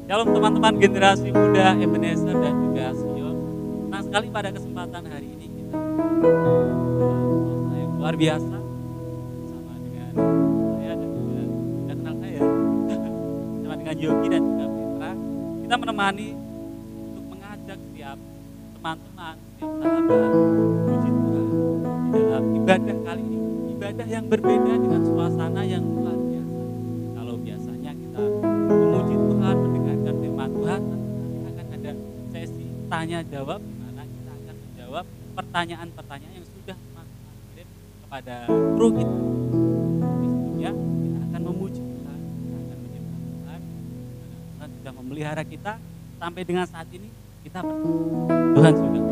Shalom teman-teman generasi muda Ebenezer dan juga Sion. Senang sekali pada kesempatan hari ini kita yang luar biasa bersama dengan saya dan juga sudah kenal saya bersama dengan Yogi dan juga Petra. Kita menemani untuk mengajak setiap teman-teman, setiap sahabat puji Tuhan di dalam ibadah kali ini. Ibadah yang berbeda dengan suasana yang luar biasa. Kalau biasanya kita memuji Tuhan, mendengarkan firman Tuhan, nanti akan ada sesi tanya jawab di mana kita akan menjawab pertanyaan-pertanyaan yang sudah teman-teman kirim kepada kru kita. Sebelumnya kita akan memuji Tuhan, kita akan menyembah Tuhan. Tuhan sudah memelihara kita sampai dengan saat ini kita Tuhan sudah.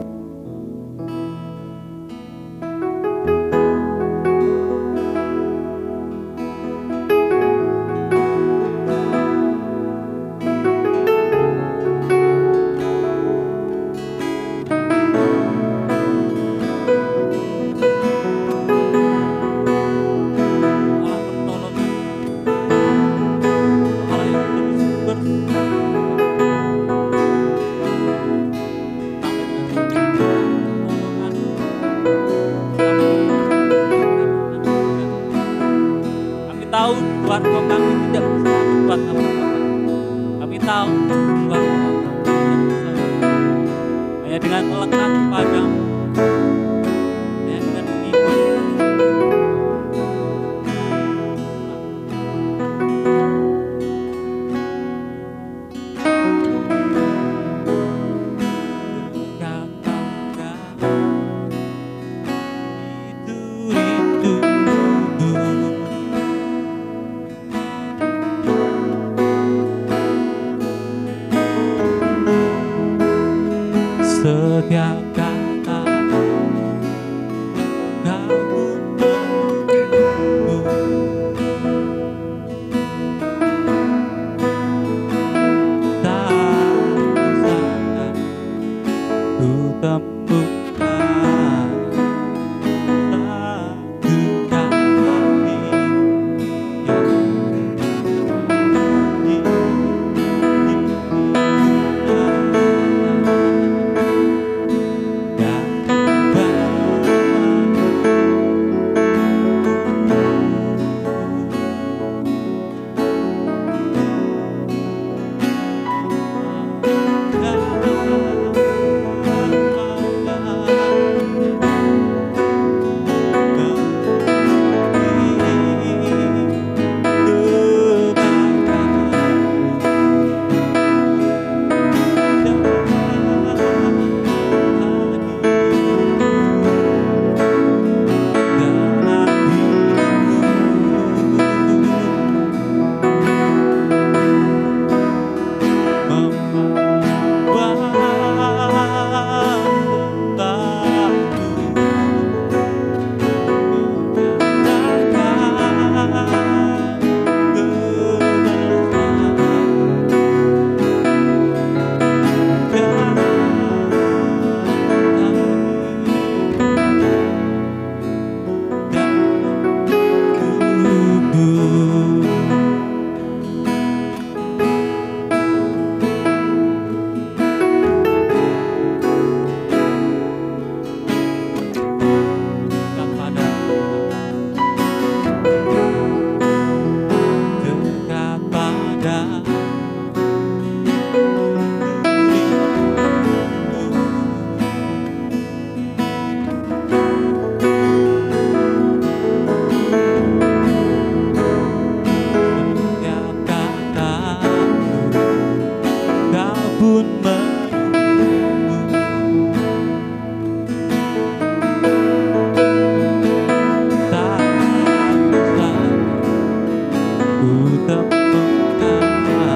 Ku temukan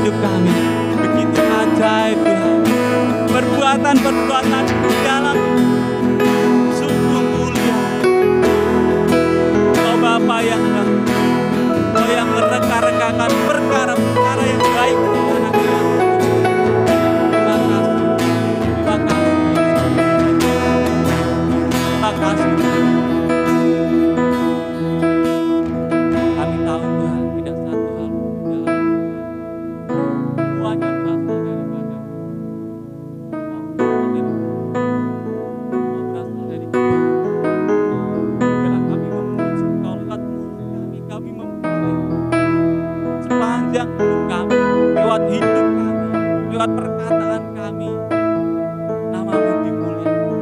hidup kami. Begitu ajaib Tuhan, perbuatan-perbuatan di dalam sungguh mulia. Kau Bapa yang Kau yang mereka-rekakan perkara-perkara yang baik di anak-anak. Terima kasih, terima kasih, terima kasih. Kami tahu Tuhan, tidak satu hal pun di dalam hidup kami. Semuanya berasal daripada semua berasal dari kebaikan. Biarlah kami memuji Engkau lewat mulut kami memuji sepanjang hidup kami, lewat hidup kami, lewat perkataan kami. Namamu dimuliakan,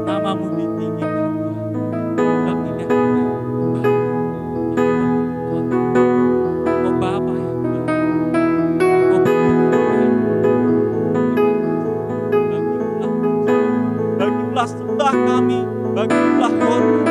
namamu ditinggikan Tuhan. Dalam indah Bapa yang baik, Kau berfirman, bagilah sembah kami, bagilah hormat.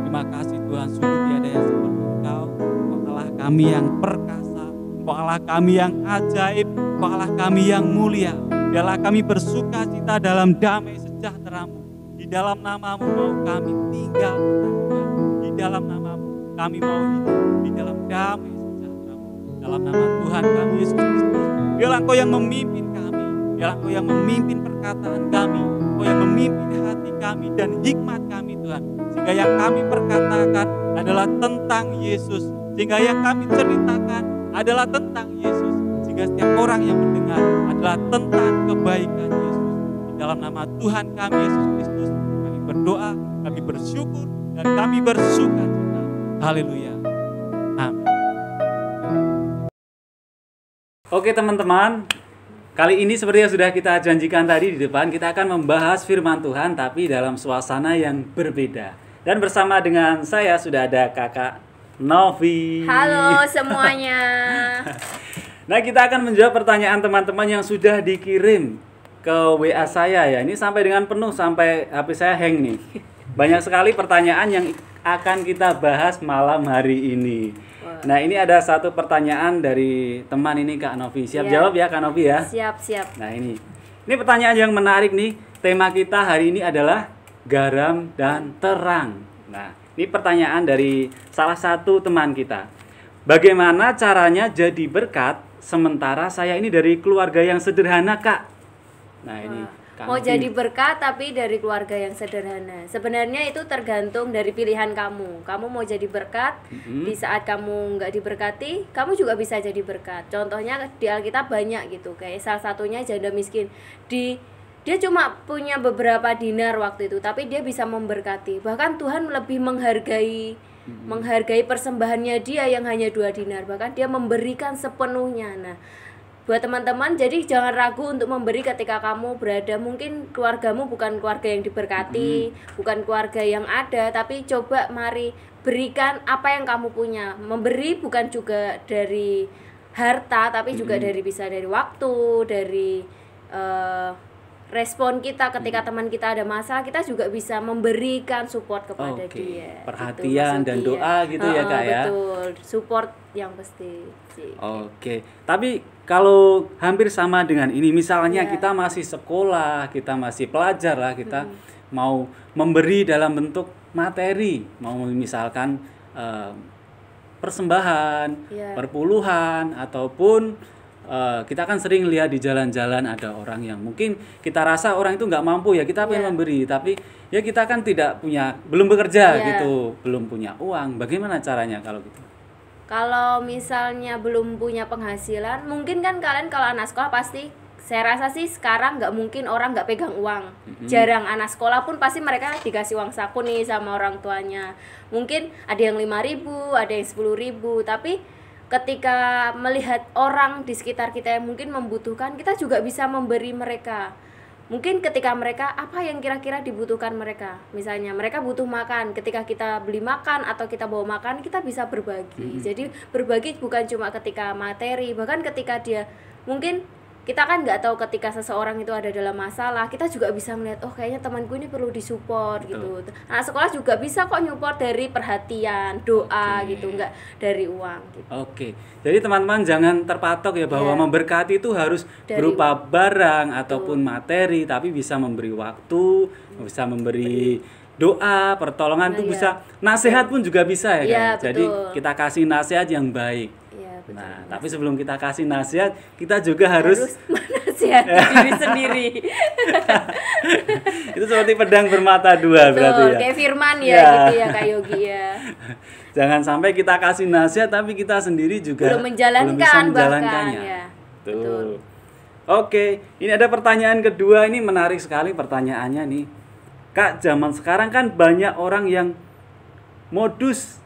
Terima kasih, terima kami yang perkasa, Engkau Allah kami yang ajaib, Engkau Allah kami yang mulia. Biarlah kami bersuka cita dalam damai sejahtera-Mu. Di dalam nama-Mu mau kami tinggal, Tuhan. Di dalam nama-Mu kami mau hidup di dalam damai sejahtera-Mu. Dalam nama Tuhan kami Yesus Kristus, biarlah Engkau yang memimpin kami, biarlah Engkau yang memimpin perkataan kami, Engkau yang memimpin hati kami dan hikmat kami Tuhan. Sehingga yang kami perkatakan adalah tentang Yesus, sehingga yang kami ceritakan adalah tentang Yesus, sehingga setiap orang yang mendengar adalah tentang kebaikan Yesus. Di dalam nama Tuhan kami Yesus Kristus, kami berdoa, kami bersyukur, dan kami bersuka cita. Haleluya. Amin. Oke teman-teman, kali ini seperti yang sudah kita janjikan tadi di depan, kita akan membahas firman Tuhan tapi dalam suasana yang berbeda. Dan bersama dengan saya sudah ada kakak Novi. Halo semuanya. Nah, kita akan menjawab pertanyaan teman-teman yang sudah dikirim ke WA saya ya. Ini sampai dengan penuh, sampai HP saya hang nih. Banyak sekali pertanyaan yang akan kita bahas malam hari ini. Nah, ini ada satu pertanyaan dari teman ini Kak Novi. Siap jawab ya Kak Novi ya? Siap. Nah, ini pertanyaan yang menarik nih. Tema kita hari ini adalah garam dan terang. Nah, ini pertanyaan dari salah satu teman kita. Bagaimana caranya jadi berkat sementara saya ini dari keluarga yang sederhana, Kak? Nah, ini Kak Mau Novi. jadi berkat tapi dari keluarga yang sederhana. Sebenarnya itu tergantung dari pilihan kamu. Kamu mau jadi berkat, di saat kamu nggak diberkati, kamu juga bisa jadi berkat. Contohnya di Alkitab banyak gitu. Kayak salah satunya janda miskin. Dia cuma punya beberapa dinar waktu itu, tapi dia bisa memberkati. Bahkan Tuhan lebih menghargai persembahannya dia yang hanya 2 dinar. Bahkan dia memberikan sepenuhnya. Nah, buat teman-teman, jadi jangan ragu untuk memberi ketika kamu berada. Mungkin keluargamu bukan keluarga yang diberkati, bukan keluarga yang ada, tapi coba mari berikan apa yang kamu punya. Memberi bukan juga dari harta, tapi juga bisa dari waktu, dari respon kita ketika teman kita ada masalah, kita juga bisa memberikan support kepada dia. Perhatian gitu, dan doa gitu ya Kak ya. Betul, support yang pasti sih. Oke, tapi kalau hampir sama dengan ini, misalnya kita masih sekolah, kita masih pelajar lah, kita mau memberi dalam bentuk materi, mau misalkan persembahan, perpuluhan, ataupun kita kan sering lihat di jalan-jalan ada orang yang mungkin kita rasa orang itu nggak mampu ya, kita pengen memberi, tapi ya kita kan belum bekerja gitu, belum punya uang. Bagaimana caranya kalau gitu? Kalau misalnya belum punya penghasilan, mungkin kan kalian kalau anak sekolah pasti, saya rasa sih sekarang nggak mungkin orang nggak pegang uang. Jarang anak sekolah pun pasti mereka dikasih uang saku nih sama orang tuanya. Mungkin ada yang 5.000, ada yang 10.000, tapi ketika melihat orang di sekitar kita yang mungkin membutuhkan, kita juga bisa memberi mereka. Mungkin ketika mereka, apa yang kira-kira dibutuhkan mereka, misalnya mereka butuh makan, ketika kita beli makan atau kita bawa makan, kita bisa berbagi. Jadi berbagi bukan cuma ketika materi, bahkan ketika dia, mungkin kita kan nggak tahu ketika seseorang itu ada dalam masalah, kita juga bisa melihat, oh kayaknya temanku ini perlu disupport gitu. Anak sekolah juga bisa kok nyupport dari perhatian, doa gitu, nggak dari uang gitu. Oke, jadi teman-teman jangan terpatok ya bahwa memberkati itu harus berupa barang ataupun materi, tapi bisa memberi waktu, bisa memberi doa, pertolongan, itu bisa, nasihat pun juga bisa ya, kan? Jadi kita kasih nasihat yang baik. Betul. Nah, tapi sebelum kita kasih nasihat, kita juga harus menasihati diri sendiri. Itu seperti pedang bermata dua. Betul, berarti ya. Kayak firman gitu ya Kak Yogi ya. Jangan sampai kita kasih nasihat tapi kita sendiri juga belum bisa menjalankannya. Ya. Betul. Oke, ini ada pertanyaan kedua, ini menarik sekali pertanyaannya nih. Kak, zaman sekarang kan banyak orang yang modus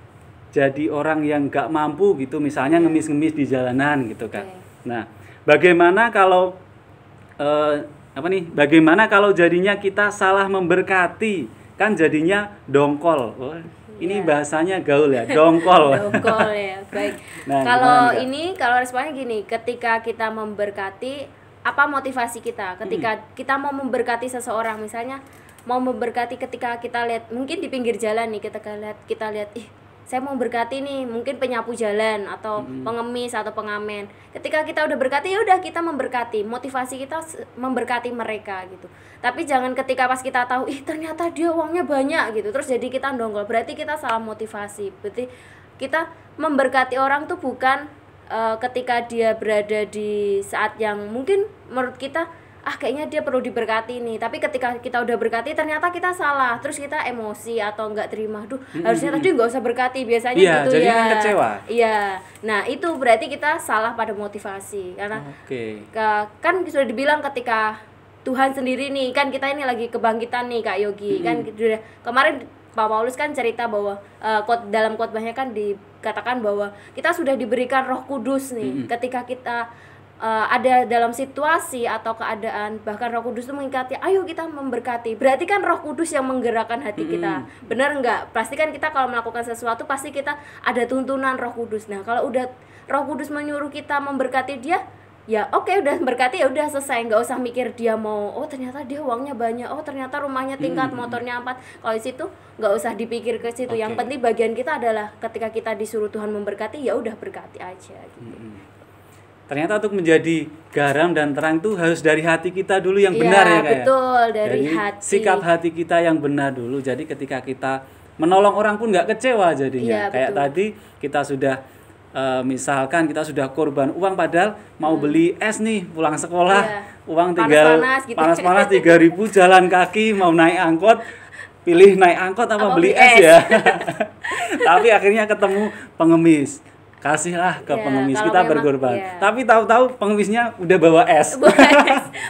jadi orang yang gak mampu gitu, misalnya ngemis-ngemis di jalanan gitu kan. Nah, bagaimana kalau bagaimana kalau jadinya kita salah memberkati, kan jadinya dongkol. Ini bahasanya gaul ya, dongkol. Dongkol ya, baik. Nah, kalau responnya gini, ketika kita memberkati, apa motivasi kita? Ketika kita mau memberkati seseorang, misalnya mau memberkati ketika kita lihat, mungkin di pinggir jalan nih, kita lihat, saya mau berkati nih, mungkin penyapu jalan atau pengemis atau pengamen. Ketika kita udah berkati, ya udah kita memberkati. Motivasi kita memberkati mereka gitu. Tapi jangan ketika pas kita tahu, ternyata dia uangnya banyak gitu, terus jadi kita dongkol. Berarti kita salah motivasi. Berarti kita memberkati orang tuh bukan ketika dia berada di saat yang mungkin menurut kita kayaknya dia perlu diberkati nih, tapi ketika kita udah berkati ternyata kita salah, terus kita emosi atau nggak terima, harusnya tadi nggak usah berkati, biasanya gitu jadi ya. Kecewa. Iya, nah itu berarti kita salah pada motivasi, karena kan sudah dibilang ketika Tuhan sendiri nih, kan kita ini lagi kebangkitan nih Kak Yogi, kan kemarin Pak Paulus kan cerita bahwa dalam khotbahnya kan dikatakan bahwa kita sudah diberikan Roh Kudus nih, ketika kita ada dalam situasi atau keadaan, bahkan Roh Kudus itu mengingati, ayo kita memberkati. Berarti kan Roh Kudus yang menggerakkan hati kita. Benar enggak? Pasti kan kita kalau melakukan sesuatu pasti kita ada tuntunan Roh Kudus. Nah, kalau udah Roh Kudus menyuruh kita memberkati dia, ya oke, udah berkati ya udah selesai, nggak usah mikir dia mau, oh ternyata dia uangnya banyak, oh ternyata rumahnya tingkat, motornya 4. Kalau di situ nggak usah dipikir ke situ. Yang penting bagian kita adalah ketika kita disuruh Tuhan memberkati, ya udah berkati aja gitu. Ternyata untuk menjadi garam dan terang itu harus dari hati kita dulu yang benar ya Kak. Betul, dari jadi, hati. Sikap hati kita yang benar dulu. Jadi ketika kita menolong orang pun nggak kecewa jadinya. Kayak tadi kita sudah misalkan kita sudah korban uang padahal mau beli es nih pulang sekolah, uang tinggal panas-panas 3.000, jalan kaki mau naik angkot, pilih naik angkot apa beli es ya. Tapi akhirnya ketemu pengemis, kasihlah ke pengemis, kita berkorban. Tapi tahu-tahu pengemisnya udah bawa es.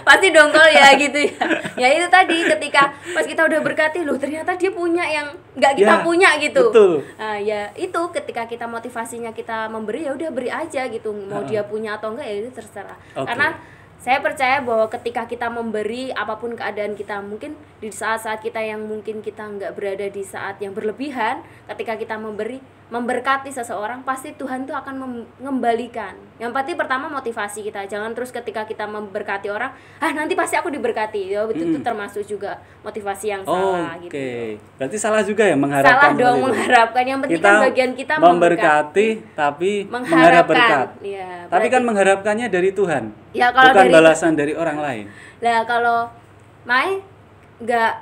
Pasti dongkol ya gitu ya. Ya itu tadi, ketika pas kita udah berkati, loh ternyata dia punya yang nggak kita punya gitu. Betul. Nah, ya itu ketika kita motivasinya kita memberi, ya udah beri aja gitu. Mau dia punya atau enggak ya itu terserah. Karena saya percaya bahwa ketika kita memberi, apapun keadaan kita, mungkin di saat-saat kita yang mungkin kita nggak berada di saat yang berlebihan, ketika kita memberi, memberkati seseorang, pasti Tuhan tuh akan mengembalikan. Yang pasti pertama motivasi kita, jangan terus ketika kita memberkati orang, nanti pasti aku diberkati. Ya, itu termasuk juga motivasi yang salah gitu. Berarti salah juga ya mengharapkan. Salah dong mengharapkan. Yang penting kan bagian kita memberkati tapi mengharap berkat. Ya, tapi kan mengharapkannya dari Tuhan. Ya, kalau bukan balasan dari orang lain. Lah kalau Mai nggak,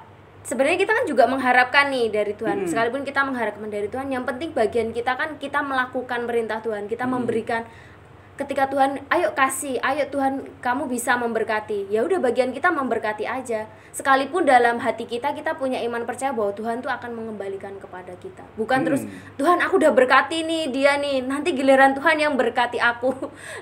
sebenarnya kita kan juga mengharapkan nih dari Tuhan. Sekalipun kita mengharapkan dari Tuhan, yang penting bagian kita kan kita melakukan perintah Tuhan, kita memberikan. Ketika Tuhan, ayo kasih, ayo Tuhan kamu bisa memberkati, ya udah bagian kita memberkati aja. Sekalipun dalam hati kita punya iman percaya bahwa Tuhan tuh akan mengembalikan kepada kita. Bukan terus, Tuhan aku udah berkati nih dia nih, nanti giliran Tuhan yang berkati aku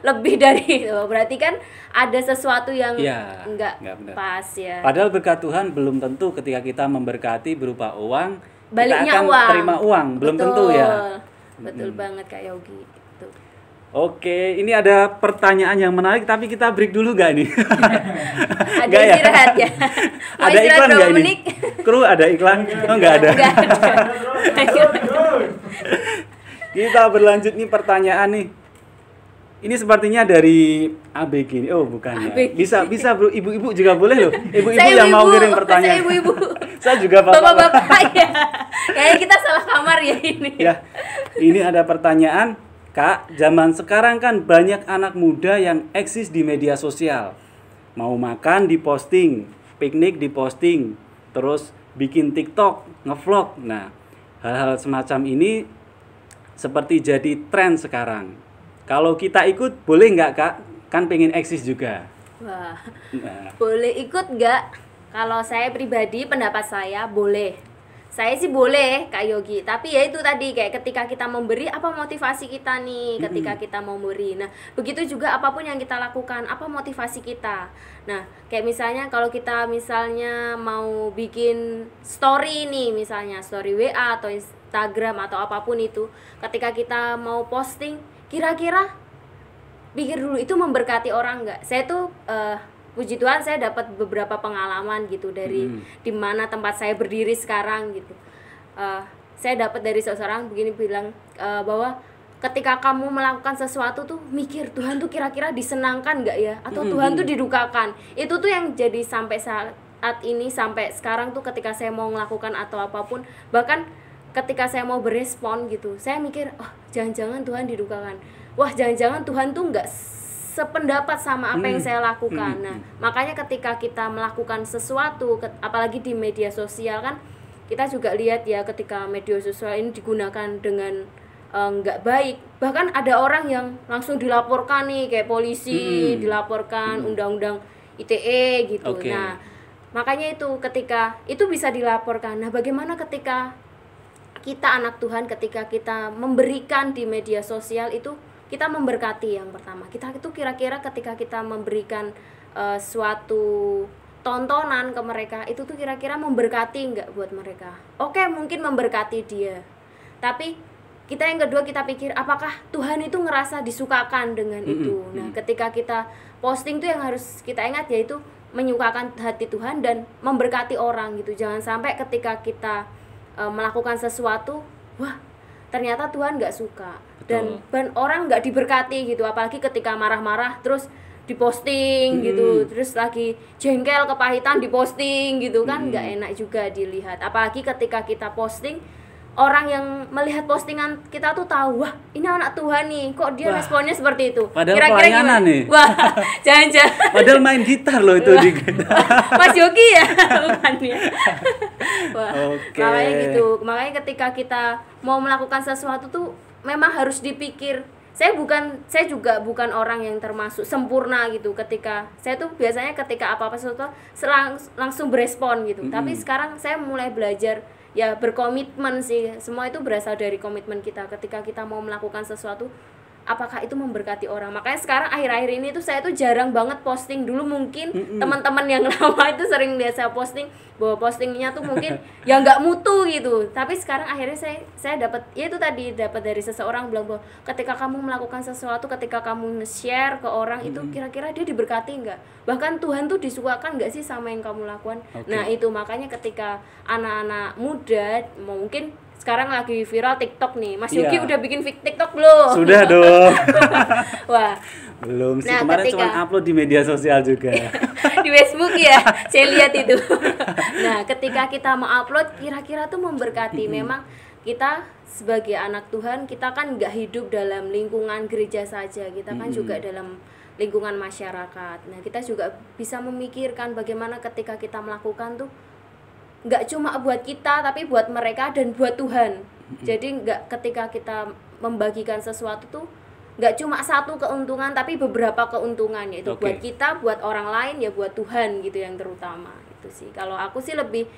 lebih dari itu. Berarti kan ada sesuatu yang enggak pas ya. Padahal berkat Tuhan belum tentu ketika kita memberkati berupa uang, baliknya kita akan terima uang, belum tentu ya. Betul banget Kak Yogi. Oke, ini ada pertanyaan yang menarik, tapi kita break dulu gak nih? Ada istirahat ya? Ada iklan gak ini? Kru ada iklan? Oh nggak ada. Kita berlanjut nih pertanyaan nih. Ini sepertinya dari ABG nih. Oh bukan ya. Bisa bro, ibu-ibu juga boleh loh. Ibu-ibu yang mau kirim pertanyaan. Saya ibu-ibu. Saya juga bapak-bapak. Ya. Kayaknya kita salah kamar ya ini. Ya, ini ada pertanyaan. Kak, zaman sekarang kan banyak anak muda yang eksis di media sosial. Mau makan diposting, piknik diposting, terus bikin TikTok, ngevlog. Nah, hal-hal semacam ini seperti jadi tren sekarang. Kalau kita ikut boleh nggak Kak? Kan pengen eksis juga. Wah, boleh ikut nggak? Kalau saya pribadi, pendapat saya boleh. Saya sih boleh Kak Yogi, tapi ya itu tadi, kayak ketika kita memberi, apa motivasi kita nih ketika kita mau memberi. Nah, begitu juga apapun yang kita lakukan, apa motivasi kita. Nah, kayak misalnya kalau kita misalnya mau bikin story nih, misalnya story WA atau Instagram atau apapun itu, ketika kita mau posting, kira-kira pikir dulu itu memberkati orang nggak? Saya tuh puji Tuhan saya dapat beberapa pengalaman gitu dari di mana tempat saya berdiri sekarang gitu. Saya dapat dari seseorang begini bilang bahwa ketika kamu melakukan sesuatu tuh mikir Tuhan tuh kira-kira disenangkan nggak ya, atau Tuhan tuh didukakan. Itu tuh yang jadi sampai saat ini, sampai sekarang tuh ketika saya mau melakukan atau apapun, bahkan ketika saya mau berespon gitu, saya mikir, oh jangan-jangan Tuhan didukakan, wah jangan-jangan Tuhan tuh nggak sependapat sama apa yang saya lakukan. Nah, makanya ketika kita melakukan sesuatu, apalagi di media sosial kan, kita juga lihat ya ketika media sosial ini digunakan dengan nggak baik. Bahkan ada orang yang langsung dilaporkan nih, kayak polisi dilaporkan undang-undang ITE gitu. Nah, makanya itu ketika itu bisa dilaporkan. Nah, bagaimana ketika kita anak Tuhan, ketika kita memberikan di media sosial itu, kita memberkati yang pertama. Kita itu kira-kira ketika kita memberikan suatu tontonan ke mereka, itu tuh kira-kira memberkati nggak buat mereka? Oke, mungkin memberkati dia. Tapi kita yang kedua kita pikir apakah Tuhan itu ngerasa disukakan dengan itu. Nah, ketika kita posting tuh yang harus kita ingat yaitu menyukakan hati Tuhan dan memberkati orang gitu. Jangan sampai ketika kita melakukan sesuatu, wah ternyata Tuhan nggak suka. Dan orang nggak diberkati gitu, apalagi ketika marah-marah terus diposting gitu, terus lagi jengkel kepahitan diposting gitu kan, nggak enak juga dilihat. Apalagi ketika kita posting, orang yang melihat postingan kita tuh tahu, wah ini anak Tuhan nih, kok dia responnya seperti itu. Padahal Kira-kira pelayanan gimana? nih. Wah, jangan-jangan. Padahal main gitar loh itu di Mas Yogi ya, bukan ya. Wah, Oke. makanya gitu. Makanya ketika kita mau melakukan sesuatu tuh memang harus dipikir. Saya juga bukan orang yang termasuk sempurna gitu. Ketika saya tuh biasanya ketika apa-apa sesuatu langsung berespon gitu. Tapi sekarang saya mulai belajar ya berkomitmen sih. Semua itu berasal dari komitmen kita. Ketika kita mau melakukan sesuatu, apakah itu memberkati orang. Makanya sekarang akhir-akhir ini tuh saya tuh jarang banget posting. Dulu mungkin teman-teman yang lama itu sering lihat saya posting, bahwa postingnya tuh mungkin ya nggak mutu gitu. Tapi sekarang akhirnya saya dapat, ya itu tadi, dapat dari seseorang bilang bahwa ketika kamu melakukan sesuatu, ketika kamu nge-share ke orang itu kira-kira dia diberkati nggak? Bahkan Tuhan tuh disukakan nggak sih sama yang kamu lakukan? Nah itu makanya ketika anak-anak muda mungkin sekarang lagi viral TikTok nih. Mas Yuki udah bikin TikTok belum? Sudah dong. Wah, belum sih. Nah, Kemarin cuma upload di media sosial juga. di Facebook ya, saya lihat itu. Nah, ketika kita mau upload, kira-kira tuh memberkati. Memang kita sebagai anak Tuhan, kita kan nggak hidup dalam lingkungan gereja saja. Kita kan juga dalam lingkungan masyarakat. Nah, kita juga bisa memikirkan bagaimana ketika kita melakukan tuh nggak cuma buat kita tapi buat mereka dan buat Tuhan. Jadi nggak, ketika kita membagikan sesuatu tuh nggak cuma satu keuntungan tapi beberapa keuntungan, yaitu buat kita, buat orang lain, ya buat Tuhan gitu yang terutama. Itu sih kalau aku sih lebih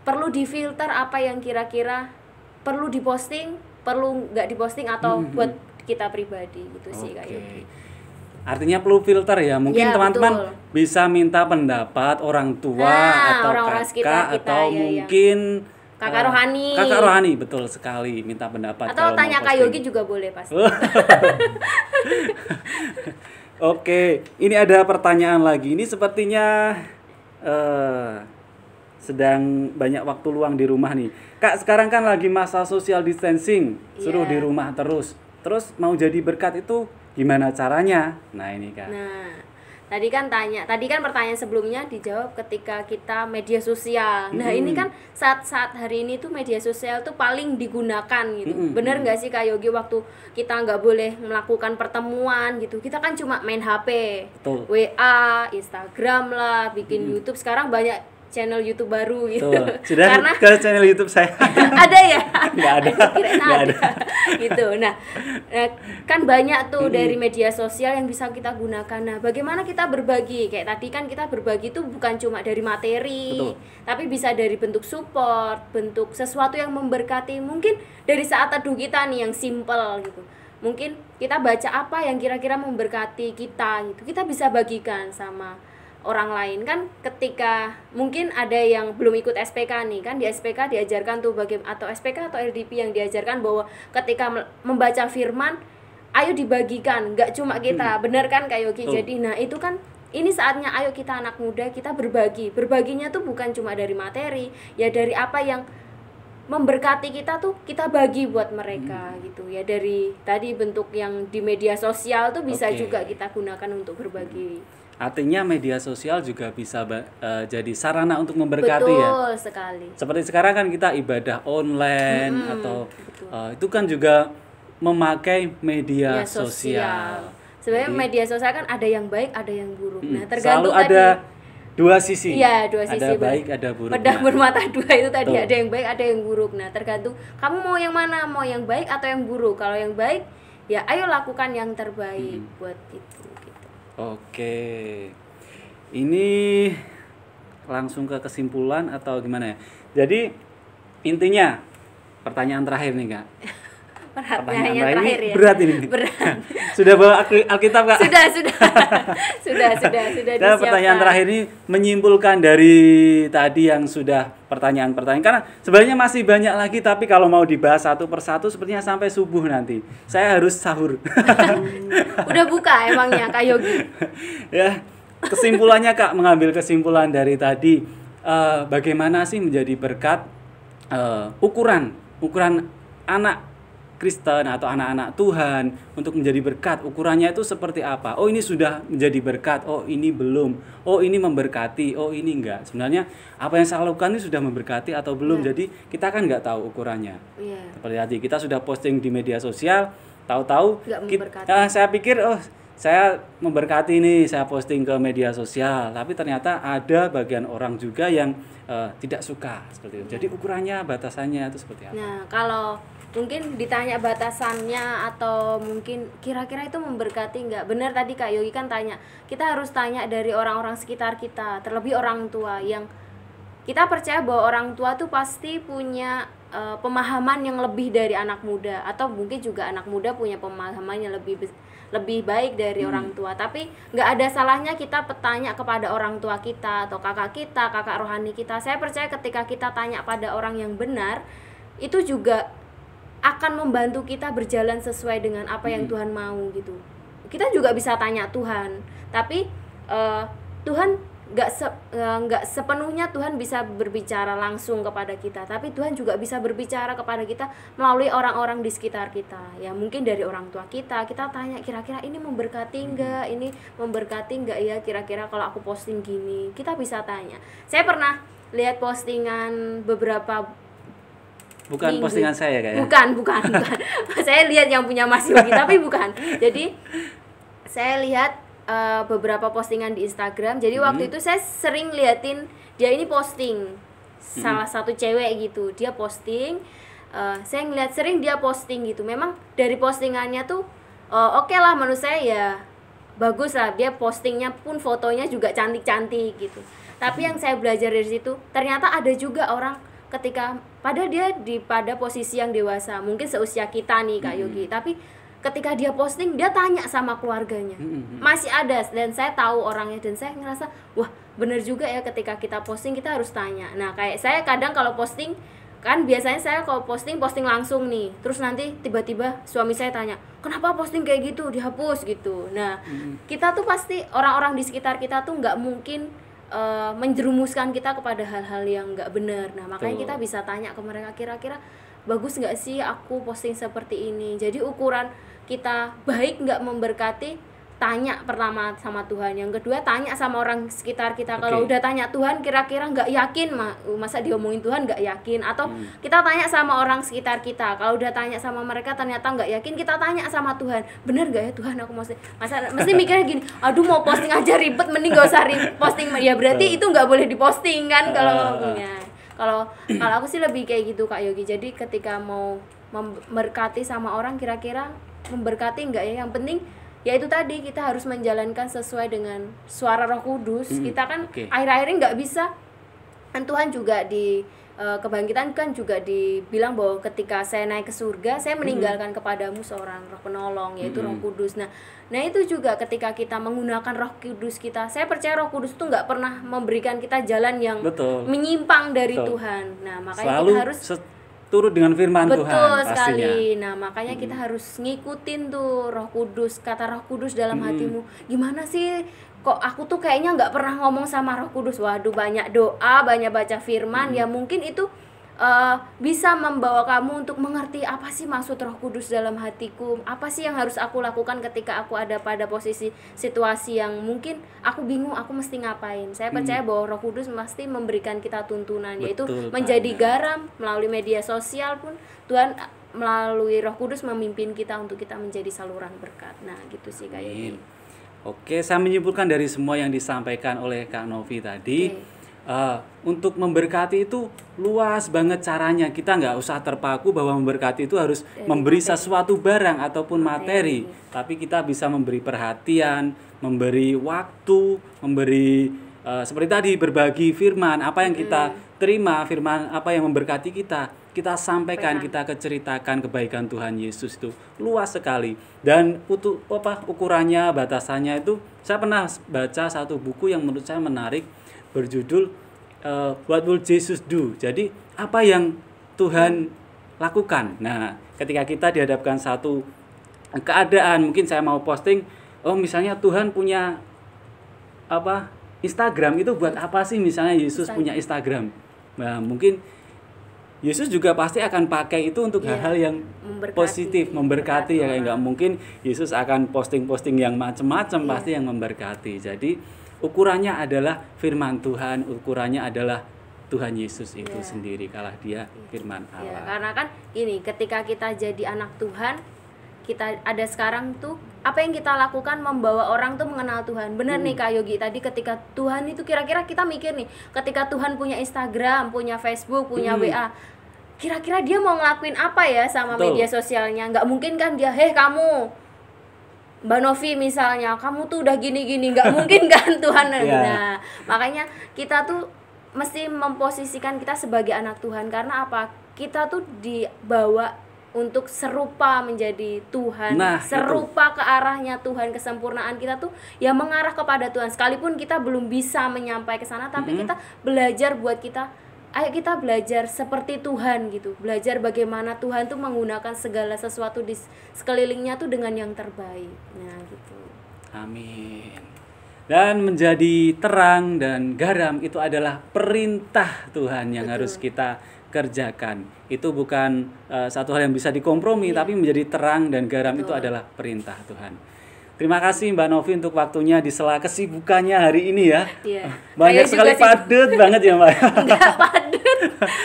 perlu difilter apa yang kira-kira perlu diposting, perlu nggak diposting, atau buat kita pribadi gitu sih Kak Yogi. Artinya perlu filter ya. Mungkin Ya, teman-teman bisa minta pendapat orang tua atau orang-orang sekitar kita, atau ya, mungkin Kakak rohani. Kakak rohani, betul sekali, minta pendapat. Atau kalau tanya mau Kak posting. Yogi juga boleh pasti. Oke, ini ada pertanyaan lagi. Ini sepertinya sedang banyak waktu luang di rumah nih. Kak, sekarang kan lagi masa social distancing, suruh di rumah terus. Terus mau jadi berkat itu gimana caranya? Nah, ini Kak. Nah, tadi kan pertanyaan sebelumnya dijawab ketika kita media sosial. Nah, ini kan saat hari ini tuh media sosial tuh paling digunakan gitu. Bener nggak sih Kak Yogi, waktu kita nggak boleh melakukan pertemuan gitu, kita kan cuma main HP, Betul. WA, Instagram lah, bikin YouTube. Sekarang banyak channel YouTube baru gitu. Sudah Karena ke channel YouTube saya. ada ya? Nggak ada. Nggak ada. Gitu. Nah, kan banyak tuh dari media sosial yang bisa kita gunakan. Nah, bagaimana kita berbagi? Kayak tadi kan kita berbagi tuh bukan cuma dari materi, tapi bisa dari bentuk support, bentuk sesuatu yang memberkati. Mungkin dari saat teduh kita nih yang simple gitu. Mungkin kita baca apa yang kira-kira memberkati kita gitu. Kita bisa bagikan sama orang lain. Kan ketika mungkin ada yang belum ikut SPK nih, kan di SPK diajarkan tuh atau SPK atau LDP yang diajarkan bahwa ketika membaca firman, ayo dibagikan, nggak cuma kita. Bener kan Kak Yogi? Jadi nah itu kan ini saatnya ayo kita anak muda kita berbagi. Berbaginya tuh bukan cuma dari materi, ya dari apa yang memberkati kita tuh kita bagi buat mereka gitu ya. Dari tadi bentuk yang di media sosial tuh bisa juga kita gunakan untuk berbagi. Artinya media sosial juga bisa jadi sarana untuk memberkati. Betul, ya. Betul sekali. Seperti sekarang kan kita ibadah online atau itu kan juga memakai media sosial. Sebenarnya media sosial kan ada yang baik, ada yang buruk. Nah, tergantung selalu ada dua sisi. Iya, dua sisi. Ada baik, ada buruk. Pedang bermata dua itu tadi, ada yang baik, ada yang buruk. Nah, tergantung kamu mau yang mana, mau yang baik atau yang buruk. Kalau yang baik, ya ayo lakukan yang terbaik buat itu. Oke, ini langsung ke kesimpulan atau gimana ya? Jadi intinya pertanyaan terakhir nih Kak, Pertanyaan yang terakhir ini ya. berat ini. Berat. Sudah bawa Alkitab, Kak? Sudah Dan disiapkan. pertanyaan terakhir ini menyimpulkan dari tadi yang sudah pertanyaan-pertanyaan, karena sebenarnya masih banyak lagi, tapi kalau mau dibahas satu persatu sepertinya sampai subuh nanti. Saya harus sahur. Udah buka emangnya Kak Yogi? Ya, kesimpulannya Kak, mengambil kesimpulan dari tadi, bagaimana sih menjadi berkat, ukuran anak Kristen atau anak-anak Tuhan untuk menjadi berkat, ukurannya itu seperti apa? Oh, ini sudah menjadi berkat, oh ini belum, oh ini memberkati, oh ini enggak. Sebenarnya apa yang saya lakukan ini sudah memberkati atau belum, jadi kita kan nggak tahu ukurannya. Seperti tadi kita sudah posting di media sosial, tahu-tahu saya pikir saya memberkati nih, saya posting ke media sosial, tapi ternyata ada bagian orang juga yang tidak suka seperti itu. Jadi ukurannya, batasannya itu seperti apa? Nah, kalau mungkin ditanya batasannya atau mungkin kira-kira itu memberkati nggak? Benar tadi Kak Yogi kan tanya, kita harus tanya dari orang-orang sekitar kita, terlebih orang tua, yang kita percaya bahwa orang tua tuh pasti punya pemahaman yang lebih dari anak muda, atau mungkin juga anak muda punya pemahaman yang lebih baik dari orang tua. Tapi nggak ada salahnya kita bertanya kepada orang tua kita atau kakak rohani kita. Saya percaya ketika kita tanya pada orang yang benar, itu juga akan membantu kita berjalan sesuai dengan apa yang Tuhan mau gitu. Kita juga bisa tanya Tuhan, tapi Tuhan nggak sepenuhnya Tuhan bisa berbicara langsung kepada kita, tapi Tuhan juga bisa berbicara kepada kita melalui orang-orang di sekitar kita. Ya mungkin dari orang tua kita tanya kira-kira ini memberkati enggak, ini memberkati enggak ya, kira-kira kalau aku posting gini. Kita bisa tanya. Saya pernah lihat postingan beberapa Bukan minggu. Postingan saya kayaknya. Bukan. Saya lihat yang punya Mas Yogi, tapi bukan. Jadi saya lihat beberapa postingan di Instagram. Jadi waktu itu saya sering liatin dia ini posting, salah satu cewek gitu, dia posting. Saya ngeliat sering dia posting gitu. Memang dari postingannya tuh oke lah, menurut saya ya bagus lah, dia postingnya pun fotonya juga cantik-cantik gitu. Tapi yang saya belajar dari situ, ternyata ada juga orang ketika pada posisi yang dewasa, mungkin seusia kita nih Kak Yogi, tapi ketika dia posting, dia tanya sama keluarganya. Masih ada, dan saya tahu orangnya, dan saya ngerasa wah bener juga ya, ketika kita posting kita harus tanya. Nah kayak saya kadang kalau posting, kan biasanya saya kalau posting langsung nih, terus nanti tiba-tiba suami saya tanya, kenapa posting kayak gitu, dihapus gitu. Nah kita tuh pasti, orang-orang di sekitar kita tuh nggak mungkin menjerumuskan kita kepada hal-hal yang nggak benar. Nah makanya kita bisa tanya ke mereka, kira-kira bagus nggak sih aku posting seperti ini. Jadi ukuran kita baik nggak memberkati, tanya pertama sama Tuhan, yang kedua tanya sama orang sekitar kita. Kalau udah tanya Tuhan kira-kira nggak yakin, masa diomongin Tuhan nggak yakin, atau kita tanya sama orang sekitar kita. Kalau udah tanya sama mereka ternyata nggak yakin, kita tanya sama Tuhan, bener nggak ya Tuhan aku mesti mikirnya gini, aduh mau posting aja ribet, mending gak usah posting. Ya berarti itu nggak boleh diposting kan kalau punya. Kalau aku sih lebih kayak gitu Kak Yogi. Jadi ketika mau memberkati sama orang, kira-kira memberkati nggak ya, yang penting ya itu tadi, kita harus menjalankan sesuai dengan suara Roh Kudus. Kita kan akhir-akhir ini nggak bisa, kan Tuhan juga di kebangkitan kan juga dibilang bahwa ketika saya naik ke surga, saya meninggalkan kepadamu seorang Roh penolong, yaitu Roh Kudus. Nah itu juga ketika kita menggunakan Roh Kudus kita, saya percaya Roh Kudus itu nggak pernah memberikan kita jalan yang menyimpang dari Tuhan. Nah makanya selalu kita harus turut dengan firman Tuhan. Betul sekali. Nah makanya kita harus ngikutin tuh Roh Kudus, kata Roh Kudus dalam hatimu. Gimana sih kok aku tuh kayaknya nggak pernah ngomong sama Roh Kudus? Waduh, banyak doa, banyak baca firman, ya mungkin itu bisa membawa kamu untuk mengerti apa sih maksud Roh Kudus dalam hatiku, apa sih yang harus aku lakukan ketika aku ada pada posisi situasi yang mungkin aku bingung aku mesti ngapain. Saya percaya bahwa Roh Kudus pasti memberikan kita tuntunan, yaitu menjadi garam. Melalui media sosial pun Tuhan melalui Roh Kudus memimpin kita untuk kita menjadi saluran berkat. Nah gitu sih kayaknya. Oke, saya menyimpulkan dari semua yang disampaikan oleh Kak Novi tadi, untuk memberkati itu luas banget caranya. Kita nggak usah terpaku bahwa memberkati itu harus memberi sesuatu barang ataupun materi, tapi kita bisa memberi perhatian, memberi waktu, memberi seperti tadi berbagi firman, apa yang kita terima, firman apa yang memberkati kita, kita sampaikan, kita ceritakan kebaikan Tuhan Yesus itu luas sekali. Dan ukurannya, batasannya itu, saya pernah baca satu buku yang menurut saya menarik, berjudul What Will Jesus Do? Jadi apa yang Tuhan lakukan. Nah, ketika kita dihadapkan satu keadaan, mungkin saya mau posting, misalnya Tuhan punya Instagram, itu buat apa sih misalnya Yesus punya Instagram? Nah, mungkin Yesus juga pasti akan pakai itu untuk hal-hal yang positif, memberkati ya. Nggak mungkin Yesus akan posting-posting yang macam-macam, pasti yang memberkati. Jadi ukurannya adalah firman Tuhan, ukurannya adalah Tuhan Yesus itu sendiri, kalau dia firman Allah. Karena kan ini, ketika kita jadi anak Tuhan, kita ada sekarang tuh, apa yang kita lakukan membawa orang tuh mengenal Tuhan. Benar nih Kak Yogi tadi, ketika Tuhan itu kira-kira kita mikir nih, ketika Tuhan punya Instagram, punya Facebook, punya WA, kira-kira dia mau ngelakuin apa ya sama media sosialnya? Nggak mungkin kan dia, kamu Mbak Novi misalnya, kamu tuh udah gini-gini, nggak mungkin kan Tuhan. Nah, makanya kita tuh mesti memposisikan kita sebagai anak Tuhan. Karena apa? Kita tuh dibawa untuk serupa menjadi Tuhan, serupa ke arahnya Tuhan, kesempurnaan kita tuh ya mengarah kepada Tuhan. Sekalipun kita belum bisa menyampai ke sana, tapi kita belajar buat kita, ayo kita belajar seperti Tuhan gitu. Belajar bagaimana Tuhan tuh menggunakan segala sesuatu di sekelilingnya tuh dengan yang terbaik. Nah, gitu. Amin. Dan menjadi terang dan garam itu adalah perintah Tuhan yang harus kita kerjakan. Itu bukan satu hal yang bisa dikompromi, tapi menjadi terang dan garam itu adalah perintah Tuhan. Terima kasih Mbak Novi untuk waktunya di sela kesibukannya hari ini ya. Banyak sekali padat banget ya Mbak.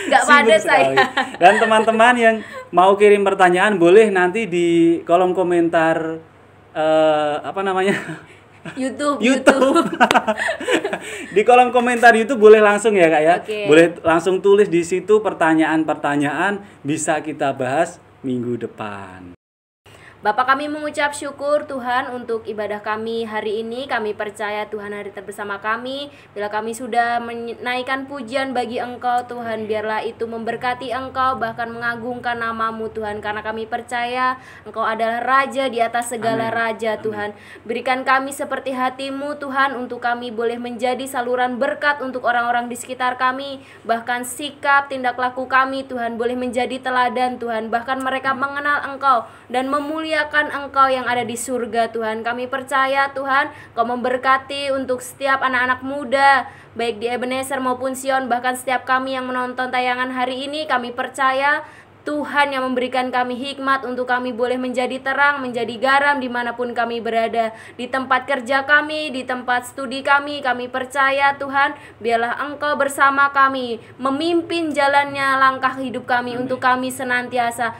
Enggak padat saya. Dan teman-teman yang mau kirim pertanyaan boleh nanti di kolom komentar YouTube. Di kolom komentar YouTube boleh langsung ya Kak ya. Boleh langsung tulis di situ pertanyaan-pertanyaan, bisa kita bahas minggu depan. Bapak, kami mengucap syukur Tuhan untuk ibadah kami hari ini. Kami percaya Tuhan hari bersama kami. Bila kami sudah menaikkan pujian bagi Engkau Tuhan, biarlah itu memberkati Engkau, bahkan mengagungkan nama-Mu Tuhan. Karena kami percaya Engkau adalah Raja di atas segala raja Tuhan. Berikan kami seperti hati-Mu Tuhan, untuk kami boleh menjadi saluran berkat untuk orang-orang di sekitar kami. Bahkan sikap, tindak laku kami Tuhan boleh menjadi teladan Tuhan. Bahkan mereka mengenal Engkau dan memuliakan Engkau yang ada di surga Tuhan. Kami percaya Tuhan Kau memberkati untuk setiap anak-anak muda, baik di Ebenezer maupun Sion, bahkan setiap kami yang menonton tayangan hari ini. Kami percaya Tuhan yang memberikan kami hikmat untuk kami boleh menjadi terang, menjadi garam dimanapun kami berada. Di tempat kerja kami, di tempat studi kami percaya Tuhan, biarlah Engkau bersama kami, memimpin jalannya langkah hidup kami. Untuk kami senantiasa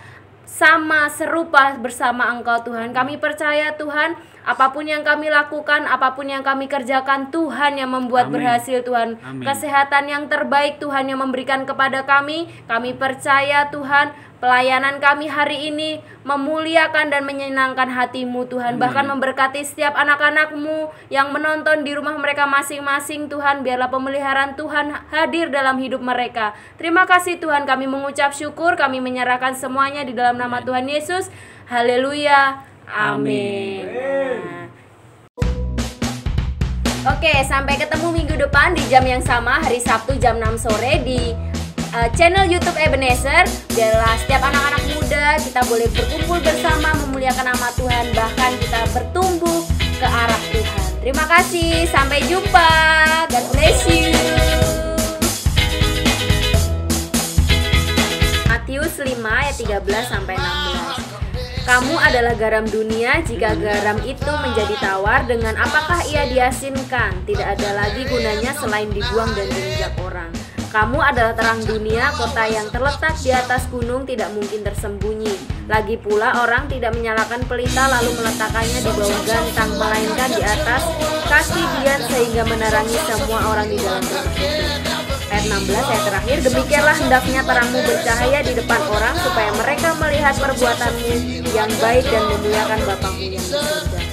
sama serupa bersama Engkau Tuhan. Kami percaya Tuhan, apapun yang kami lakukan, apapun yang kami kerjakan, Tuhan yang membuat berhasil Tuhan. Kesehatan yang terbaik Tuhan yang memberikan kepada kami. Kami percaya Tuhan, pelayanan kami hari ini memuliakan dan menyenangkan hati-Mu Tuhan. Bahkan memberkati setiap anak-anak-Mu yang menonton di rumah mereka masing-masing Tuhan. Biarlah pemeliharaan Tuhan hadir dalam hidup mereka. Terima kasih Tuhan, kami mengucap syukur. Kami menyerahkan semuanya di dalam nama Tuhan Yesus. Haleluya. Amin. Oke, sampai ketemu minggu depan di jam yang sama, hari Sabtu jam 6 sore di channel YouTube Ebenezer. Biarlah setiap anak-anak muda kita boleh berkumpul bersama, memuliakan nama Tuhan, bahkan kita bertumbuh ke arah Tuhan. Terima kasih, sampai jumpa. God bless you. Matius 5 ayat 13 sampai 16. Kamu adalah garam dunia. Jika garam itu menjadi tawar, dengan apakah ia diasinkan? Tidak ada lagi gunanya selain dibuang dan diinjak orang. Kamu adalah terang dunia. Kota yang terletak di atas gunung tidak mungkin tersembunyi. Lagi pula orang tidak menyalakan pelita lalu meletakkannya di bawah gantang, melainkan di atas kaki dian sehingga menerangi semua orang di dalam rumah itu. Ayat 16 ayat terakhir, demikianlah hendaknya terangmu bercahaya di depan orang, supaya mereka melihat perbuatanmu yang baik dan memuliakan Bapamu yang di surga.